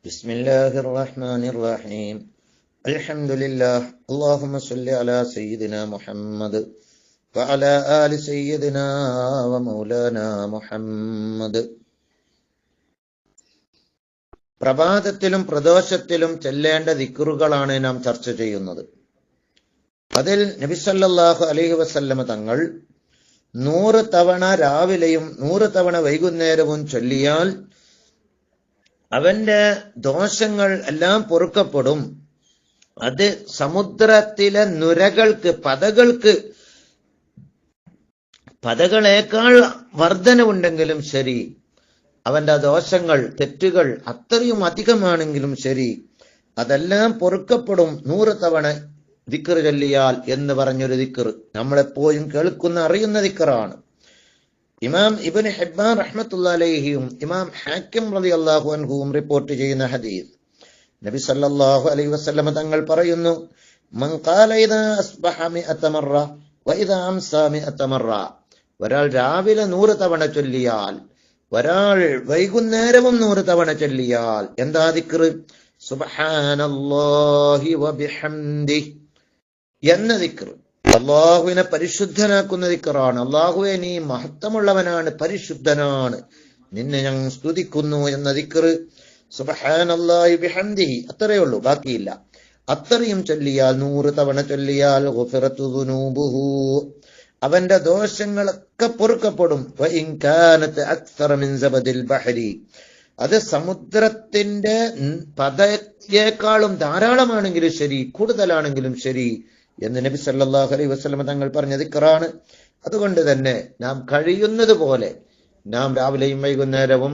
ബിസ്മില്ലാഹിർ റഹ്മാനിർ റഹീം. അൽഹംദുലില്ലാഹ്. അല്ലാഹുമ്മ സ്വല്ലി അലാ സയ്യിദിനാ മുഹമ്മദ് വഅലാ ആലി സയ്യിദിനാ വമൗലാനാ മുഹമ്മദ്. പ്രഭാതത്തിലും പ്രദോഷത്തിലും ചെല്ലേണ്ട ദിക്റുകളാണ് നാം ചർച്ച ചെയ്യുന്നത്. അതിൽ നബി സല്ലല്ലാഹു അലൈഹി വസല്ലമ തങ്ങൾ 100 തവണ രാവിലെയും 100 തവണ വൈകുന്നേരവും ചൊല്ലിയാൽ അവന്റെ ദോഷങ്ങൾ എല്ലാം പൊറുക്കപ്പെടും. അത് സമുദ്രത്തിലെ നുരകൾക്ക്, പതകളേക്കാൾ വർധനവുണ്ടെങ്കിലും ശരി, അവന്റെ ദോഷങ്ങൾ, തെറ്റുകൾ അത്രയും അധികമാണെങ്കിലും ശരി, അതെല്ലാം പൊറുക്കപ്പെടും 100 തവണ ദിക്ർ ചൊല്ലിയാൽ എന്ന് പറഞ്ഞൊരു ദിക്ർ നമ്മളെപ്പോഴും കേൾക്കുന്ന, അറിയുന്ന ദിക്റാണ്. ഇമാം ഇബ്നു ഹിബ്ബാൻ റഹ്മത്തുള്ളാഹി അലൈഹിയും ഇമാം ഹാക്കിം റളിയല്ലാഹു അൻഹുവും റിപ്പോർട്ട് ചെയ്യുന്ന ഹദീസ്, നബി സല്ലല്ലാഹു അലൈഹി വസല്ലം തങ്ങൾ പറയുന്നു, മൻ ഖാല ഇദാ അസ്ബഹ 100 മറ വഇദാ അംസ 100 മറ. ഒരാൾ രാവിലെ 100 തവണ ചൊല്ലിയാൽ, ഒരാൾ വൈകുന്നേരവും 100 തവണ ചൊല്ലിയാൽ എന്താ ദിക്ർ? സുബ്ഹാനല്ലാഹി വബിഹംദിഹി എന്ന ദിക്ർ. അള്ളാഹുവിനെ പരിശുദ്ധനാക്കുന്ന ദിക്റാണ്. അള്ളാഹുവെ, നീ മഹത്വമുള്ളവനാണ്, പരിശുദ്ധനാണ്, നിന്നെ ഞങ്ങൾ സ്തുതിക്കുന്നു എന്ന ദിക്ർ. സുബ്ഹാനല്ലാഹി ബിഹംദിഹി അത്രയേ ഉള്ളൂ, ബാക്കിയില്ല. അത്രയും ചൊല്ലിയാൽ, 100 തവണ ചൊല്ലിയാൽ ഗുഫിറതു ദുനൂബുഹു, അവന്റെ ദോഷങ്ങളൊക്കെ പൊറുക്കപ്പെടും. വഇൻ കാനത് അക്സറ മിൻ സബദിൽ ബഹരി, അത് സമുദ്രത്തിന്റെ പതയേക്കാളും ധാരാളമാണെങ്കിലും ശരി, കൂടുതലാണെങ്കിലും ശരി എന്ന് നബി സല്ലല്ലാഹു അലൈഹി വസല്ലം തങ്ങൾ പറഞ്ഞ ദിക്റാണ്. അതുകൊണ്ട് തന്നെ നാം കഴിയുന്നത് പോലെ നാം രാവിലെയും വൈകുന്നേരവും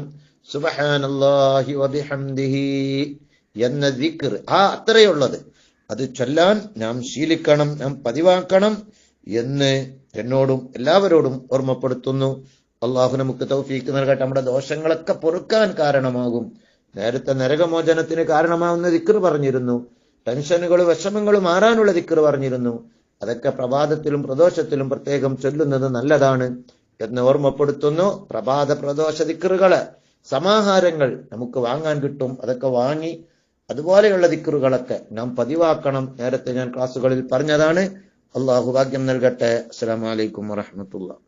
സുബ്ഹാനല്ലാഹി വബിഹംദിഹി എന്ന ദിക്ർ, അത്രയുള്ളത്, അത് ചൊല്ലാൻ നാം ശീലിക്കണം, നാം പതിവാക്കണം എന്ന് എന്നോടും എല്ലാവരോടും ഓർമ്മപ്പെടുത്തുന്നു. അള്ളാഹു നമുക്ക് തൗഫീക്ക് നൽകട്ടെ. നമ്മുടെ ദോഷങ്ങളൊക്കെ പൊറുക്കാൻ കാരണമാകും. നേരത്തെ നരകമോചനത്തിന് കാരണമാകുന്ന ദിക്ർ പറഞ്ഞിരുന്നു. ടെൻഷനുകളും വിഷമങ്ങളും മാറാനുള്ള ദിക്ർ പറഞ്ഞിരുന്നു. അതൊക്കെ പ്രഭാതത്തിലും പ്രദോഷത്തിലും പ്രത്യേകം ചൊല്ലുന്നത് നല്ലതാണ് എന്ന് ഓർമ്മപ്പെടുത്തുന്നു. പ്രഭാത പ്രദോഷ ദിക്റുകള് സമാഹാരങ്ങൾ നമുക്ക് വാങ്ങാൻ കിട്ടും. അതൊക്കെ വാങ്ങി അതുപോലെയുള്ള ദിക്റുകളൊക്കെ നാം പതിവാക്കണം. നേരത്തെ ഞാൻ ക്ലാസ്സുകളിൽ പറഞ്ഞതാണ്. അള്ളാഹു ഭാഗ്യം നൽകട്ടെ. അസ്സലാമു അലൈക്കും വറഹ്മത്തുള്ളാഹി.